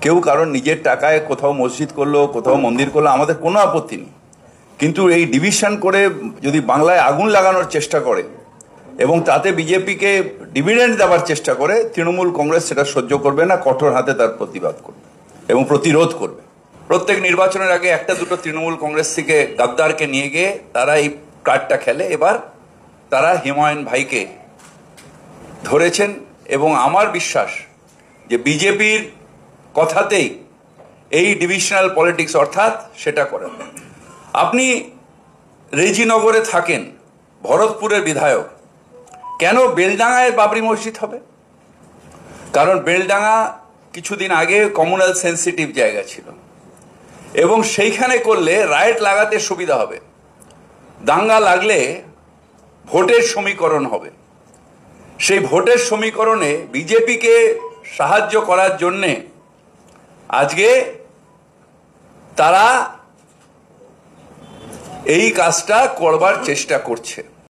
কেউ কারণ নিজের টাকায় কোথাও মসজিদ করলো, কোথাও মন্দির করলো, আমাদের কোনো আপত্তি নেই। কিন্তু এই ডিভিশন করে যদি বাংলায় আগুন লাগানোর চেষ্টা করে এবং তাতে বিজেপিকে ডিভিডেন্ড দেওয়ার চেষ্টা করে, তৃণমূল কংগ্রেস সেটা সহ্য করবে না, কঠোর হাতে তার প্রতিবাদ করবে এবং প্রতিরোধ করবে। প্রত্যেক নির্বাচনের আগে একটা দুটো তৃণমূল কংগ্রেস থেকে গাদ্দারকে নিয়ে গিয়ে তারা এই কার্ডটা খেলে। এবার তারা হিমায়ুন ভাইকে ধরেছেন এবং আমার বিশ্বাস যে বিজেপির কথাতেই এই ডিভিশনাল পলিটিক্স অর্থাৎ সেটা করেন। আপনি রেজিনগরে থাকেন, ভরতপুরের বিধায়ক, কেন বেলডাঙ্গায় বাবরি মসজিদ হবে? কারণ বেলডাঙ্গা কিছুদিন আগে কমিউনাল সেন্সিটিভ জায়গা ছিল এবং সেইখানে করলে রাইট লাগাতে সুবিধা হবে, দাঙ্গা লাগলে ভোটের সমীকরণ হবে। সেই ভোটের সমীকরণে বিজেপিকে সাহায্য করার জন্যে আজকে তারা এই কাজটা করবার চেষ্টা করছে।